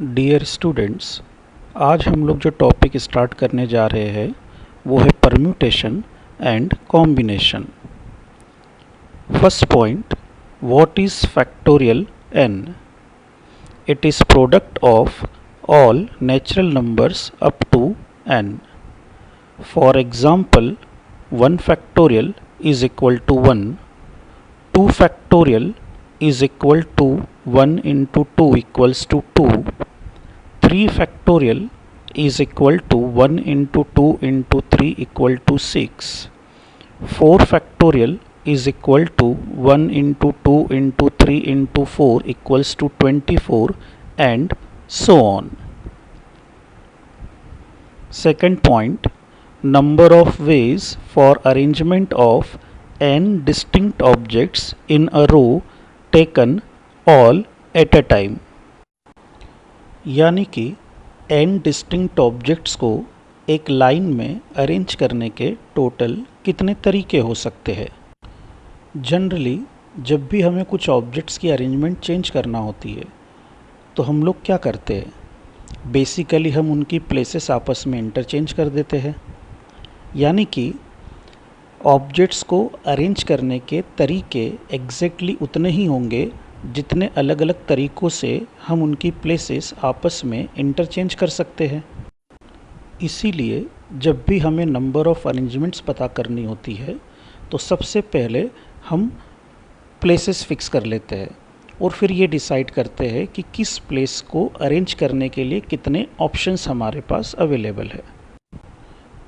Dear students, आज हम लोग जो टॉपिक स्टार्ट करने जा रहे हैं वो है permutation and combination. First point, what is factorial n? It is product of all natural numbers up to n। For example, 1 factorial is equal to 1, 2 factorial is equal to 1 into 2 equals to 2, 3 factorial is equal to 1 into 2 into 3 equal to 6, 4 factorial is equal to 1 into 2 into 3 into 4 equals to 24, and so on. Second point, number of ways for arrangement of n distinct objects in a row taken all at a time। यानी कि n distinct objects को एक line में arrange करने के total कितने तरीके हो सकते हैं। जनरली जब भी हमें कुछ ऑब्जेक्ट्स की अरेंजमेंट चेंज करना होती है तो हम लोग क्या करते हैं, बेसिकली हम उनकी प्लेसेस आपस में इंटरचेंज कर देते हैं। यानी कि ऑब्जेक्ट्स को अरेंज करने के तरीके एग्जैक्टली उतने ही होंगे जितने अलग अलग तरीक़ों से हम उनकी प्लेसेस आपस में इंटरचेंज कर सकते हैं। इसीलिए जब भी हमें नंबर ऑफ़ अरेंजमेंट्स पता करनी होती है तो सबसे पहले हम प्लेसेस फिक्स कर लेते हैं और फिर ये डिसाइड करते हैं कि किस प्लेस को अरेंज करने के लिए कितने ऑप्शंस हमारे पास अवेलेबल है।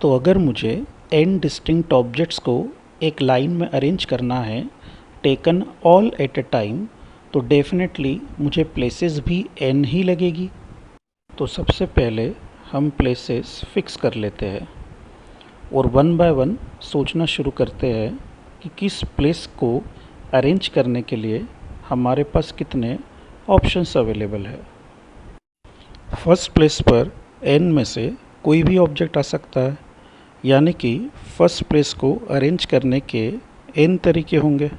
तो अगर मुझे n डिस्टिंक्ट ऑब्जेक्ट्स को एक लाइन में अरेंज करना है taken all at a time, तो डेफिनेटली मुझे प्लेसेस भी n ही लगेगी। तो सबसे पहले हम प्लेसेस फिक्स कर लेते हैं और वन बाय वन सोचना शुरू करते हैं कि किस प्लेस को अरेंज करने के लिए हमारे पास कितने ऑप्शंस अवेलेबल है। फर्स्ट प्लेस पर n में से कोई भी ऑब्जेक्ट आ सकता है, यानी कि फर्स्ट प्लेस को अरेंज करने के n तरीके होंगे।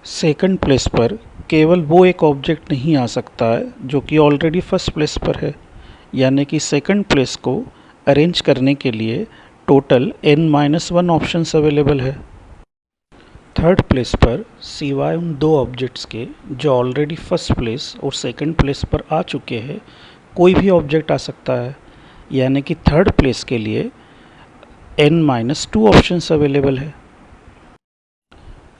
सेकंड प्लेस पर केवल वो एक ऑब्जेक्ट नहीं आ सकता है जो कि ऑलरेडी फर्स्ट प्लेस पर है, यानी कि सेकंड प्लेस को अरेंज करने के लिए टोटल n-1 ऑप्शंस अवेलेबल है। थर्ड प्लेस पर सिवाय उन दो ऑब्जेक्ट्स के जो ऑलरेडी फर्स्ट प्लेस और सेकंड प्लेस पर आ चुके हैं कोई भी ऑब्जेक्ट आ सकता है, यानी कि थर्ड प्लेस के लिए n-2 ऑप्शंस अवेलेबल है।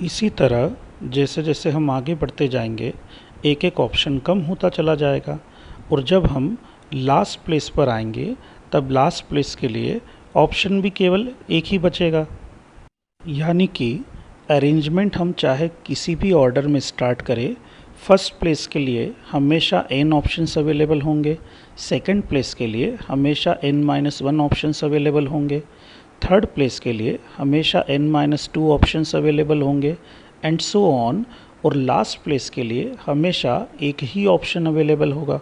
इसी तरह जैसे जैसे हम आगे बढ़ते जाएंगे एक एक ऑप्शन कम होता चला जाएगा और जब हम लास्ट प्लेस पर आएंगे तब लास्ट प्लेस के लिए ऑप्शन भी केवल एक ही बचेगा। यानी कि अरेंजमेंट हम चाहे किसी भी ऑर्डर में स्टार्ट करें, फर्स्ट प्लेस के लिए हमेशा n ऑप्शंस अवेलेबल होंगे, सेकंड प्लेस के लिए हमेशा n-1 ऑप्शंस अवेलेबल होंगे, थर्ड प्लेस के लिए हमेशा n-2 ऑप्शंस अवेलेबल होंगे, एंड सो ऑन, और लास्ट प्लेस के लिए हमेशा एक ही ऑप्शन अवेलेबल होगा।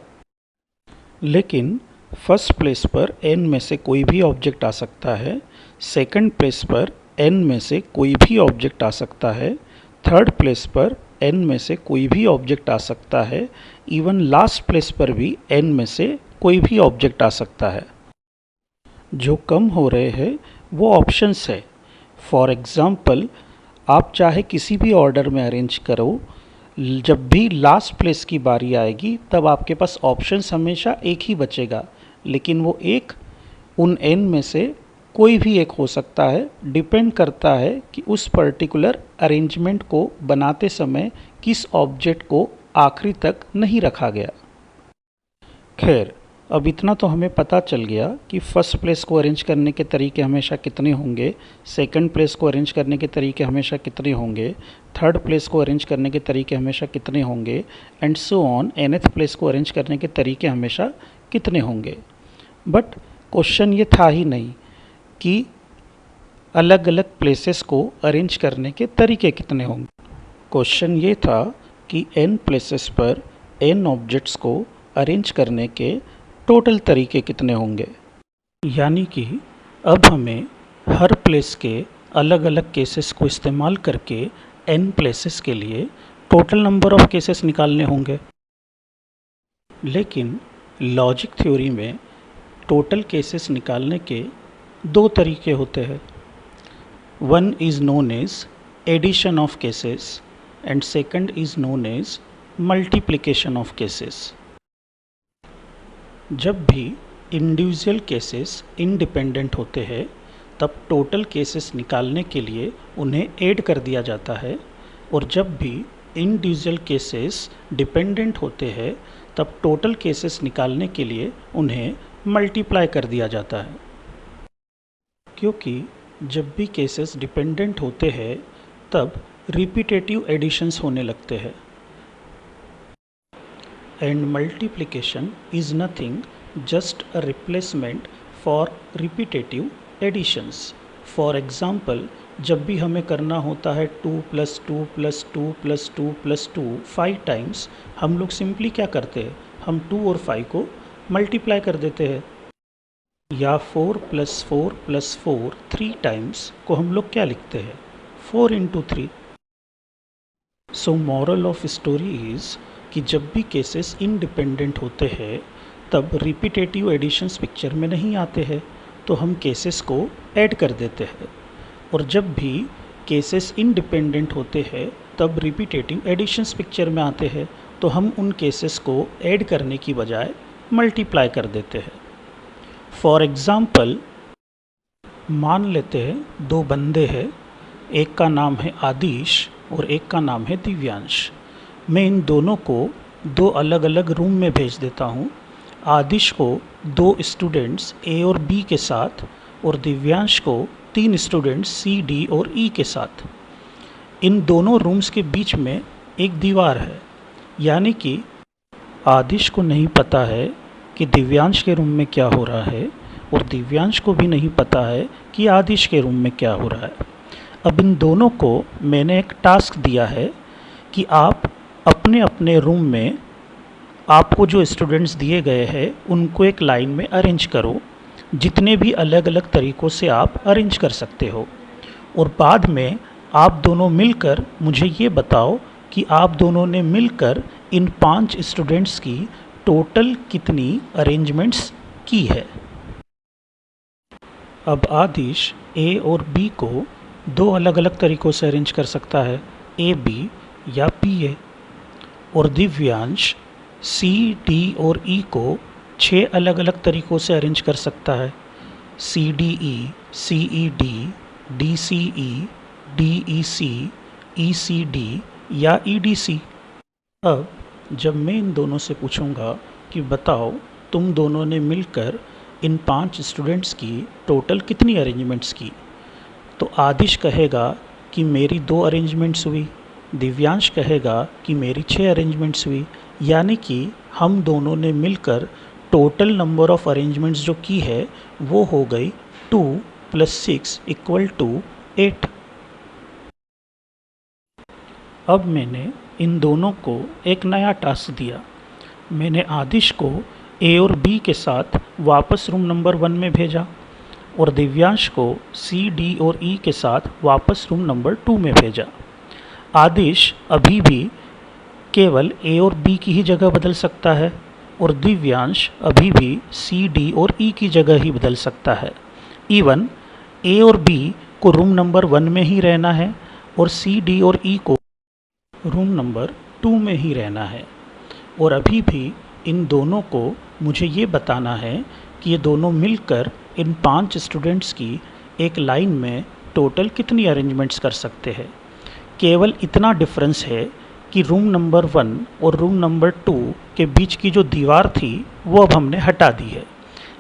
लेकिन फर्स्ट प्लेस पर n में से कोई भी ऑब्जेक्ट आ सकता है, सेकंड प्लेस पर n में से कोई भी ऑब्जेक्ट आ सकता है, थर्ड प्लेस पर n में से कोई भी ऑब्जेक्ट आ सकता है, इवन लास्ट प्लेस पर भी n में से कोई भी ऑब्जेक्ट आ सकता है। जो कम हो रहे हैं वो ऑप्शंस है। फॉर एग्ज़ाम्पल, आप चाहे किसी भी ऑर्डर में अरेंज करो, जब भी लास्ट प्लेस की बारी आएगी तब आपके पास ऑप्शंस हमेशा एक ही बचेगा, लेकिन वो एक उन n में से कोई भी एक हो सकता है। डिपेंड करता है कि उस पर्टिकुलर अरेंजमेंट को बनाते समय किस ऑब्जेक्ट को आखिरी तक नहीं रखा गया। खैर, अब इतना तो हमें पता चल गया कि फर्स्ट प्लेस को अरेंज करने के तरीके हमेशा कितने होंगे, सेकंड प्लेस को अरेंज करने के तरीके हमेशा कितने होंगे, थर्ड प्लेस को अरेंज करने के तरीके हमेशा कितने होंगे, and so on, nth place को अरेंज करने के तरीके हमेशा कितने होंगे। बट क्वेश्चन ये था ही नहीं कि अलग अलग प्लेसेस को अरेंज करने के तरीके कितने होंगे। क्वेश्चन ये था कि n प्लेसेस पर n ऑब्जेक्ट्स को अरेंज करने के टोटल तरीके कितने होंगे। यानी कि अब हमें हर प्लेस के अलग अलग केसेस को इस्तेमाल करके n प्लेसेस के लिए टोटल नंबर ऑफ़ केसेस निकालने होंगे। लेकिन लॉजिक थ्योरी में टोटल केसेस निकालने के दो तरीके होते हैं। One is known as addition of cases and second is known as multiplication of cases. जब भी इंडिविजुअल केसेस इंडिपेंडेंट होते हैं तब टोटल केसेस निकालने के लिए उन्हें ऐड कर दिया जाता है, और जब भी इंडिविजुअल केसेस डिपेंडेंट होते हैं तब टोटल केसेस निकालने के लिए उन्हें मल्टीप्लाई कर दिया जाता है। क्योंकि जब भी केसेस डिपेंडेंट होते हैं तब रिपीटेटिव एडिशंस होने लगते हैं, and multiplication is nothing just a replacement for repetitive additions. For example, जब भी हमें करना होता है 2 + 2 + 2 + 2 + 2 5 टाइम्स, हम लोग सिंपली क्या करते हैं, हम 2 और 5 को मल्टीप्लाई कर देते हैं। या 4 + 4 + 4 3 टाइम्स को हम लोग क्या लिखते हैं, 4 × 3। So moral of story is कि जब भी केसेस इंडिपेंडेंट होते हैं तब रिपीटेटिव एडिशंस पिक्चर में नहीं आते हैं, तो हम केसेस को ऐड कर देते हैं। और जब भी केसेस इंडिपेंडेंट होते हैं तब रिपीटेटिव एडिशंस पिक्चर में आते हैं, तो हम उन केसेस को ऐड करने की बजाय मल्टीप्लाई कर देते हैं। फॉर एग्ज़ाम्पल, मान लेते हैं 2 बंदे हैं, एक का नाम है आदिश और एक का नाम है दिव्यांश। मैं इन दोनों को 2 अलग अलग रूम में भेज देता हूँ। आदिश को 2 स्टूडेंट्स ए और बी के साथ और दिव्यांश को 3 स्टूडेंट्स सी, डी और ई के साथ। इन दोनों रूम्स के बीच में एक दीवार है, यानी कि आदिश को नहीं पता है कि दिव्यांश के रूम में क्या हो रहा है और दिव्यांश को भी नहीं पता है कि आदिश के रूम में क्या हो रहा है। अब इन दोनों को मैंने एक टास्क दिया है कि आप अपने अपने रूम में आपको जो स्टूडेंट्स दिए गए हैं उनको एक लाइन में अरेंज करो, जितने भी अलग अलग तरीक़ों से आप अरेंज कर सकते हो। और बाद में आप दोनों मिलकर मुझे ये बताओ कि आप दोनों ने मिलकर इन 5 स्टूडेंट्स की टोटल कितनी अरेंजमेंट्स की है। अब आदिश ए और बी को 2 अलग अलग तरीक़ों से अरेंज कर सकता है, ए बी या पी ए। और दिव्यांश सी, डी और ई को 6 अलग अलग तरीक़ों से अरेंज कर सकता है, सी डी ई, सी ई डी, डी सी ई, डी ई सी, ई सी डी या ई डी सी। अब जब मैं इन दोनों से पूछूंगा कि बताओ तुम दोनों ने मिलकर इन 5 स्टूडेंट्स की टोटल कितनी अरेंजमेंट्स की, तो आदिश कहेगा कि मेरी 2 अरेंजमेंट्स हुई, दिव्यांश कहेगा कि मेरी 6 अरेंजमेंट्स हुई, यानी कि हम दोनों ने मिलकर टोटल नंबर ऑफ अरेंजमेंट्स जो की है वो हो गई 2 + 6 = 8। अब मैंने इन दोनों को एक नया टास्क दिया। मैंने आदिश को ए और बी के साथ वापस रूम नंबर 1 में भेजा और दिव्यांश को सी, डी और ई के साथ वापस रूम नंबर 2 में भेजा। आदिश अभी भी केवल ए और बी की ही जगह बदल सकता है और दिव्यांश अभी भी सी, डी और ई की जगह ही बदल सकता है। इवन ए और बी को रूम नंबर 1 में ही रहना है और सी, डी और ई को रूम नंबर 2 में ही रहना है। और अभी भी इन दोनों को मुझे ये बताना है कि ये दोनों मिलकर इन 5 स्टूडेंट्स की एक लाइन में टोटल कितनी अरेंजमेंट्स कर सकते हैं। केवल इतना डिफरेंस है कि रूम नंबर 1 और रूम नंबर 2 के बीच की जो दीवार थी वो अब हमने हटा दी है,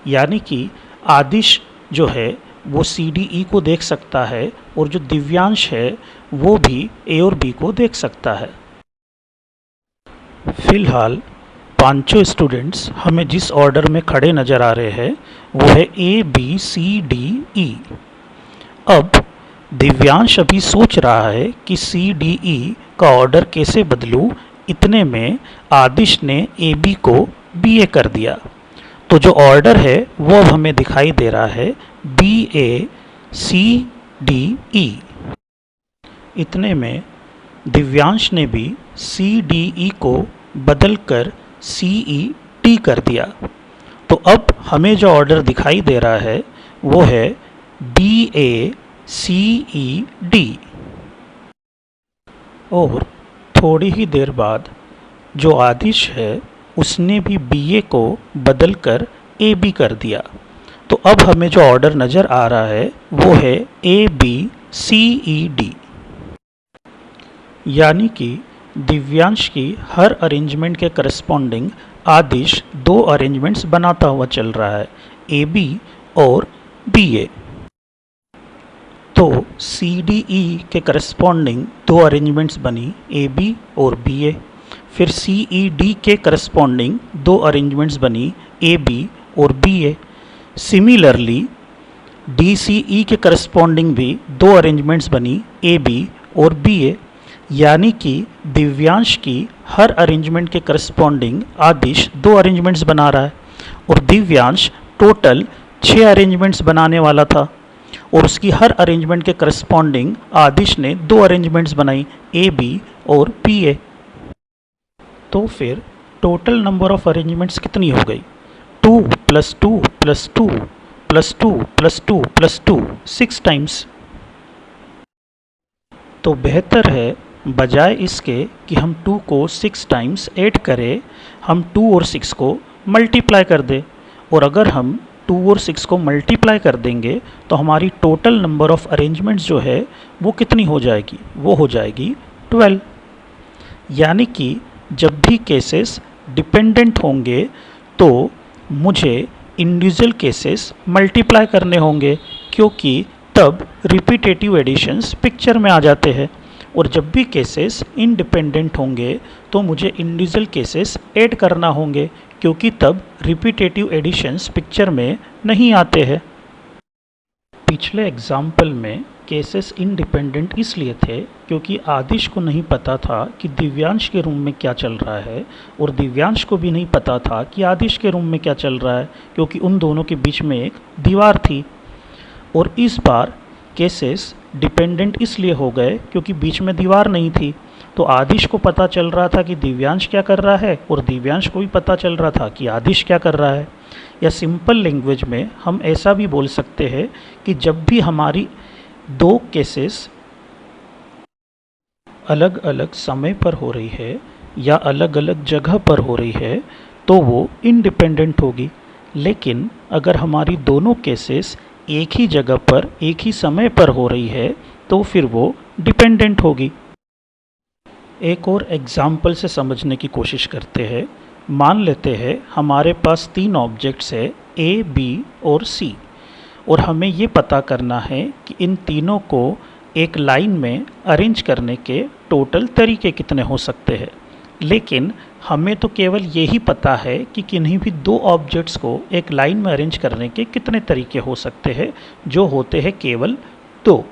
यानी कि आदिश जो है वो सी, डी, ई को देख सकता है और जो दिव्यांश है वो भी ए और बी को देख सकता है। फिलहाल 5 स्टूडेंट्स हमें जिस ऑर्डर में खड़े नज़र आ रहे हैं वो है ए, बी, सी, डी, ई। अब दिव्यांश अभी सोच रहा है कि सी, डी, ई का ऑर्डर कैसे बदलूं, इतने में आदिश ने ए बी को बी ए कर दिया। तो जो ऑर्डर है वो अब हमें दिखाई दे रहा है बी ए सी डी ई। इतने में दिव्यांश ने भी सी डी ई को बदल कर सी ई टी कर दिया। तो अब हमें जो ऑर्डर दिखाई दे रहा है वो है BACED। और थोड़ी ही देर बाद जो आदिश है उसने भी BA को बदलकर AB कर दिया। तो अब हमें जो ऑर्डर नज़र आ रहा है वो है ABCED। यानी कि दिव्यांश की हर अरेंजमेंट के करस्पॉन्डिंग आदिश दो अरेंजमेंट्स बनाता हुआ चल रहा है, AB और BA। तो CDE के करस्पॉन्डिंग दो अरेंजमेंट्स बनी AB और BA। फिर CED के करस्पॉन्डिंग दो अरेंजमेंट्स बनी AB और BA। सिमिलरली DCE के करस्पॉन्डिंग भी दो अरेंजमेंट्स बनी AB और BA। यानी कि दिव्यांश की हर अरेंजमेंट के करस्पॉन्डिंग आदिश दो अरेंजमेंट्स बना रहा है, और दिव्यांश टोटल 6 अरेंजमेंट्स बनाने वाला था, और उसकी हर अरेंजमेंट के करस्पॉन्डिंग आदिश ने दो अरेंजमेंट्स बनाई AB और BA। तो फिर टोटल नंबर ऑफ अरेंजमेंट्स कितनी हो गई? 2 + 2 + 2 + 2 + 2 + 2, 6 टाइम्स। तो बेहतर है बजाय इसके कि हम 2 को 6 टाइम्स ऐड करें, हम 2 और 6 को मल्टीप्लाई कर दें। और अगर हम 2 और 6 को मल्टीप्लाई कर देंगे तो हमारी टोटल नंबर ऑफ अरेंजमेंट्स जो है वो कितनी हो जाएगी? वो हो जाएगी 12। यानी कि जब भी केसेस डिपेंडेंट होंगे तो मुझे इंडिविजुअल केसेस मल्टीप्लाई करने होंगे, क्योंकि तब रिपीटेटिव एडिशंस पिक्चर में आ जाते हैं। और जब भी केसेस इंडिपेंडेंट होंगे तो मुझे इंडिविजुअल केसेस ऐड करना होंगे, क्योंकि तब रिपीटेटिव एडिशंस पिक्चर में नहीं आते हैं। पिछले एग्जाम्पल में केसेस इंडिपेंडेंट इसलिए थे क्योंकि आदिश को नहीं पता था कि दिव्यांश के रूम में क्या चल रहा है, और दिव्यांश को भी नहीं पता था कि आदिश के रूम में क्या चल रहा है, क्योंकि उन दोनों के बीच में एक दीवार थी। और इस बार केसेस डिपेंडेंट इसलिए हो गए क्योंकि बीच में दीवार नहीं थी। तो आदिश को पता चल रहा था कि दिव्यांश क्या कर रहा है, और दिव्यांश को भी पता चल रहा था कि आदिश क्या कर रहा है। या सिंपल लैंग्वेज में हम ऐसा भी बोल सकते हैं कि जब भी हमारी दो केसेस अलग अलग समय पर हो रही है या अलग अलग जगह पर हो रही है तो वो इंडिपेंडेंट होगी। लेकिन अगर हमारी दोनों केसेस एक ही जगह पर एक ही समय पर हो रही है तो फिर वो डिपेंडेंट होगी। एक और एग्जाम्पल से समझने की कोशिश करते हैं। मान लेते हैं हमारे पास 3 ऑब्जेक्ट्स है A, B और C, और हमें ये पता करना है कि इन तीनों को एक लाइन में अरेंज करने के टोटल तरीके कितने हो सकते हैं। लेकिन हमें तो केवल यही पता है कि किन्हीं भी 2 ऑब्जेक्ट्स को एक लाइन में अरेंज करने के कितने तरीके हो सकते हैं, जो होते हैं केवल 2।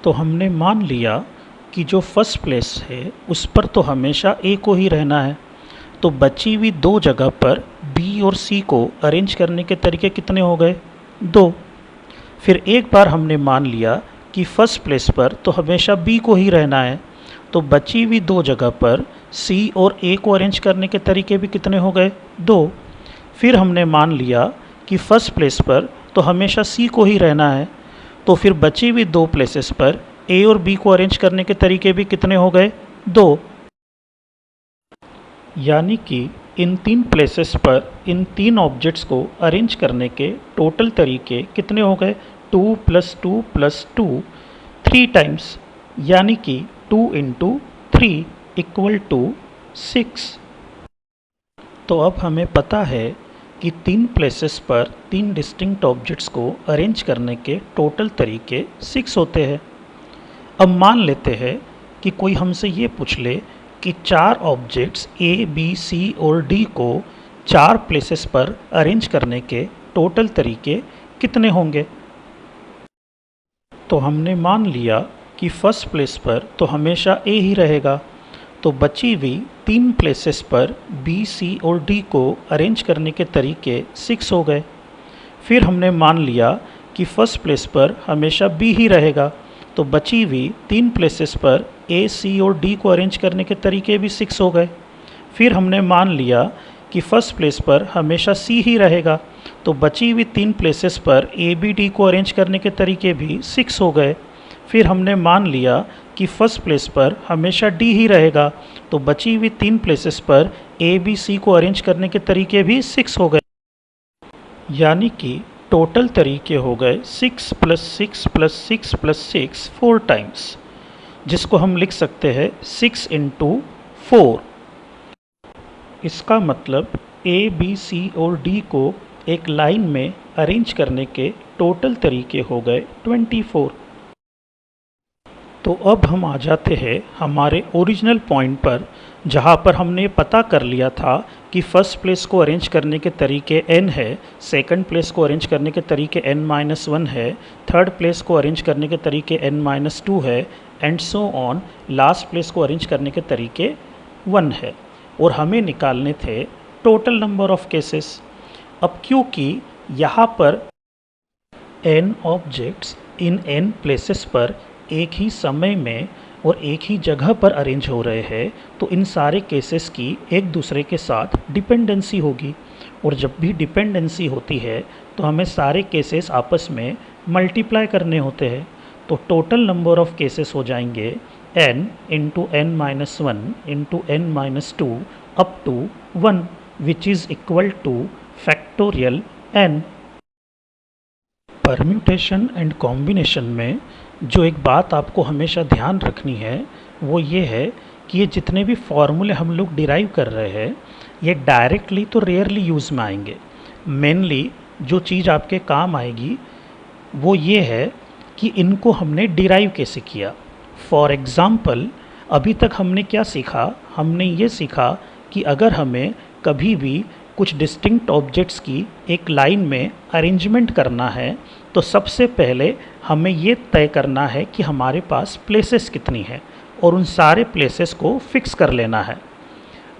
तो हमने मान लिया कि जो फर्स्ट प्लेस है उस पर तो हमेशा A को ही रहना है। तो बची हुई 2 जगह पर B और C को अरेंज करने के तरीके कितने हो गए? 2। फिर एक बार हमने मान लिया कि फर्स्ट प्लेस पर तो हमेशा B को ही रहना है, तो बची हुई 2 जगह पर C और A को अरेंज करने के तरीके भी कितने हो गए? 2। फिर हमने मान लिया कि फर्स्ट प्लेस पर तो हमेशा C को ही रहना है, तो फिर बची हुई 2 प्लेसेस पर A और B को अरेंज करने के तरीके भी कितने हो गए? 2। यानी कि इन 3 प्लेसेस पर इन 3 ऑब्जेक्ट्स को अरेंज करने के टोटल तरीके कितने हो गए? 2 + 2 + 2, 3 टाइम्स। यानी कि 2 × 3 = 6। तो अब हमें पता है कि 3 प्लेसेस पर 3 डिस्टिंक्ट ऑब्जेक्ट्स को अरेंज करने के टोटल तरीके 6 होते हैं। अब मान लेते हैं कि कोई हमसे ये पूछ ले कि 4 ऑब्जेक्ट्स A, B, C और D को 4 प्लेसेस पर अरेंज करने के टोटल तरीके कितने होंगे। तो हमने मान लिया कि फर्स्ट प्लेस पर तो हमेशा A ही रहेगा, तो बची हुई 3 प्लेसेस पर B, C और D को अरेंज करने के तरीके 6 हो गए। फिर हमने मान लिया कि फर्स्ट प्लेस पर हमेशा B ही रहेगा, तो बची हुई 3 प्लेसेस पर A, C और D को अरेंज करने के तरीके भी 6 हो गए। फिर हमने मान लिया कि फर्स्ट प्लेस पर हमेशा सी ही रहेगा, तो बची हुई 3 प्लेसेस पर ए बी डी को अरेंज करने के तरीके भी 6 हो गए। फिर हमने मान लिया कि फर्स्ट प्लेस पर हमेशा डी ही रहेगा, तो बची हुई 3 प्लेसेस पर ए बी सी को अरेंज करने के तरीके भी 6 हो गए। यानी कि टोटल तरीके हो गए 6 + 6 + 6 + 6 4 टाइम्स, जिसको हम लिख सकते हैं 6 × 4। इसका मतलब ए बी सी और डी को एक लाइन में अरेंज करने के टोटल तरीके हो गए 24। तो अब हम आ जाते हैं हमारे ओरिजिनल पॉइंट पर, जहाँ पर हमने पता कर लिया था कि फर्स्ट प्लेस को अरेंज करने के तरीके n है, सेकंड प्लेस को अरेंज करने के तरीके n-1 है, थर्ड प्लेस को अरेंज करने के तरीके n-2 है, and so on, last place को अरेंज करने के तरीके 1 है। और हमें निकालने थे टोटल नंबर ऑफ केसेस। अब क्योंकि यहाँ पर n objects in n places पर एक ही समय में और एक ही जगह पर अरेंज हो रहे हैं, तो इन सारे केसेस की एक दूसरे के साथ डिपेंडेंसी होगी। और जब भी डिपेंडेंसी होती है तो हमें सारे केसेस आपस में मल्टीप्लाई करने होते हैं। तो टोटल नंबर ऑफ केसेस हो जाएंगे n × n-1 × n-2 up to 1, which is equal to factorial n। Permutation and combination में जो एक बात आपको हमेशा ध्यान रखनी है वो ये है कि ये जितने भी फॉर्मूले हम लोग डिराइव कर रहे हैं ये डायरेक्टली तो रेयरली यूज़ में आएंगे। मेनली जो चीज़ आपके काम आएगी वो ये है कि इनको हमने डिराइव कैसे किया। फॉर एग्ज़ाम्पल, अभी तक हमने क्या सीखा? हमने ये सीखा कि अगर हमें कभी भी कुछ डिस्टिंक्ट ऑब्जेक्ट्स की एक लाइन में अरेंजमेंट करना है तो सबसे पहले हमें ये तय करना है कि हमारे पास प्लेसेस कितनी है और उन सारे प्लेसेस को फिक्स कर लेना है।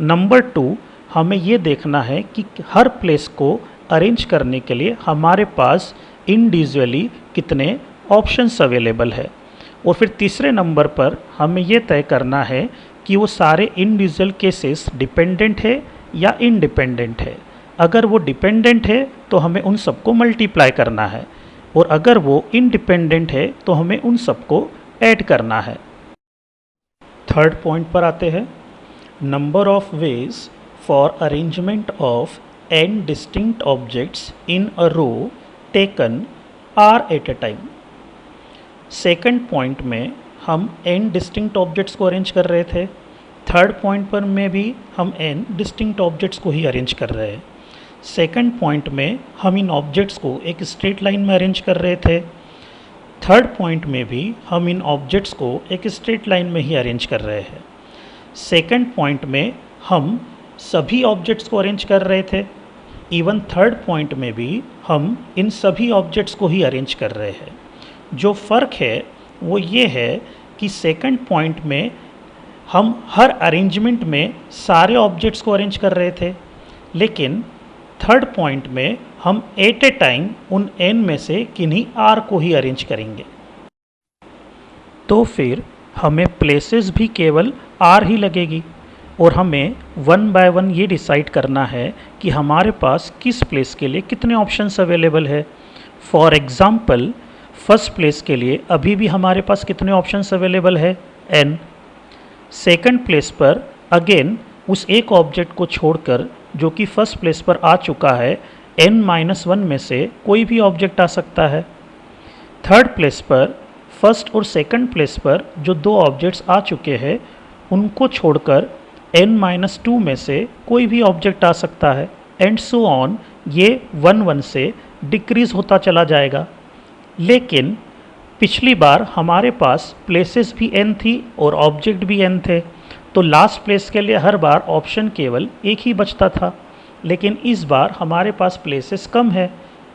नंबर 2, हमें ये देखना है कि हर प्लेस को अरेंज करने के लिए हमारे पास इंडिविजुअली कितने ऑप्शंस अवेलेबल है। और फिर तीसरे नंबर पर हमें ये तय करना है कि वो सारे इंडिविजुअल केसेस डिपेंडेंट है या इंडिपेंडेंट है। अगर वो डिपेंडेंट है तो हमें उन सबको मल्टीप्लाई करना है, और अगर वो इंडिपेंडेंट है तो हमें उन सबको ऐड करना है। थर्ड पॉइंट पर आते हैं, number of ways for arrangement of n distinct objects in a row taken are at a time. Second point में हम n डिस्टिंक्ट ऑब्जेक्ट्स को अरेंज कर रहे थे, थर्ड पॉइंट पर में भी हम n डिस्टिंक्ट ऑब्जेक्ट्स को ही अरेंज कर रहे हैं। सेकंड पॉइंट में हम इन ऑब्जेक्ट्स को एक स्ट्रेट लाइन में अरेंज कर रहे थे, थर्ड पॉइंट में भी हम इन ऑब्जेक्ट्स को एक स्ट्रेट लाइन में ही अरेंज कर रहे हैं। सेकंड पॉइंट में हम सभी ऑब्जेक्ट्स को अरेंज कर रहे थे, इवन थर्ड पॉइंट में भी हम इन सभी ऑब्जेक्ट्स को ही अरेंज कर रहे हैं। जो फ़र्क है वो ये है कि सेकंड पॉइंट में हम हर अरेंजमेंट में सारे ऑब्जेक्ट्स को अरेंज कर रहे थे, लेकिन थर्ड पॉइंट में हम एट ए टाइम उन n में से किन्हीं r को ही अरेंज करेंगे। तो फिर हमें प्लेसेस भी केवल r ही लगेगी, और हमें 1 बाय 1 ये डिसाइड करना है कि हमारे पास किस प्लेस के लिए कितने ऑप्शंस अवेलेबल है। फॉर एग्ज़ाम्पल, फर्स्ट प्लेस के लिए अभी भी हमारे पास कितने ऑप्शंस अवेलेबल है? n। सेकंड प्लेस पर अगेन उस एक ऑब्जेक्ट को छोड़कर जो कि फर्स्ट प्लेस पर आ चुका है n-1 में से कोई भी ऑब्जेक्ट आ सकता है। थर्ड प्लेस पर फर्स्ट और सेकंड प्लेस पर जो दो ऑब्जेक्ट्स आ चुके हैं उनको छोड़कर n-2 में से कोई भी ऑब्जेक्ट आ सकता है, एंड सो ऑन, ये 1-1 से डिक्रीज़ होता चला जाएगा। लेकिन पिछली बार हमारे पास प्लेसेस भी n थी और ऑब्जेक्ट भी n थे, तो लास्ट प्लेस के लिए हर बार ऑप्शन केवल एक ही बचता था। लेकिन इस बार हमारे पास प्लेसेस कम है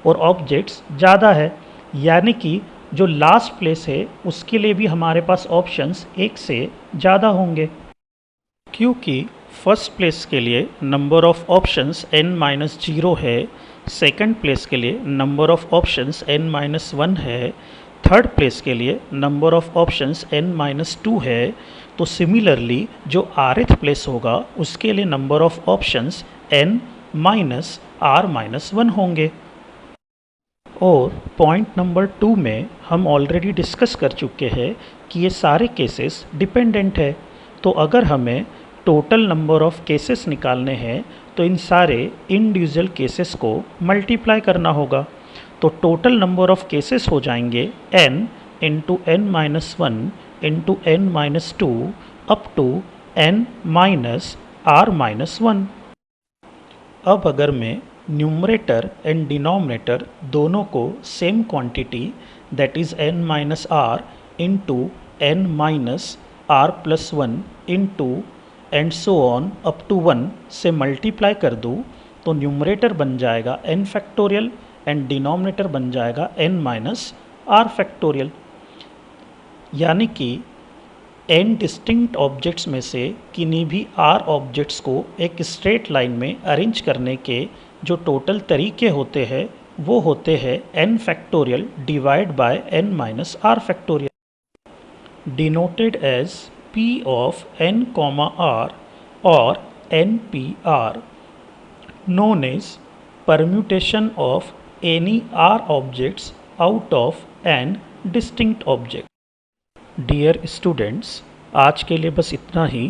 और ऑब्जेक्ट्स ज़्यादा है, यानी कि जो लास्ट प्लेस है उसके लिए भी हमारे पास ऑप्शंस एक से ज़्यादा होंगे। क्योंकि फर्स्ट प्लेस के लिए नंबर ऑफ ऑप्शंस n-0 है, सेकंड प्लेस के लिए नंबर ऑफ ऑप्शंस n-1 है, थर्ड प्लेस के लिए नंबर ऑफ ऑप्शंस n-2 है, तो सिमिलरली जो rth प्लेस होगा उसके लिए number of options n minus r minus 1 होंगे। और पॉइंट नंबर 2 में हम ऑलरेडी डिस्कस कर चुके हैं कि ये सारे केसेस डिपेंडेंट है। तो अगर हमें टोटल नंबर ऑफ केसेस निकालने हैं तो इन सारे इंडिविजुअल केसेस को मल्टीप्लाई करना होगा। तो टोटल नंबर ऑफ केसेस हो जाएंगे n into n minus 1 into n minus 2 up to n minus r minus 1। अब अगर मैं न्यूमरेटर एंड डिनोमिनेटर दोनों को same quantity that is n minus r into n minus r plus 1 into and so on up to 1 से multiply कर दूँ तो numerator बन जाएगा n फैक्टोरियल एंड डिनोमिनेटर बन जाएगा n माइनस r फैक्टोरियल। यानी कि n डिस्टिंक्ट ऑब्जेक्ट्स में से किन्हीं भी r ऑब्जेक्ट्स को एक स्ट्रेट लाइन में अरेंज करने के जो टोटल तरीके होते हैं वो होते हैं n factorial divide by n minus r factorial, denoted as p of n comma r or npr, known as permutation of any r objects out of n distinct object। Dear students, आज के लिए बस इतना ही।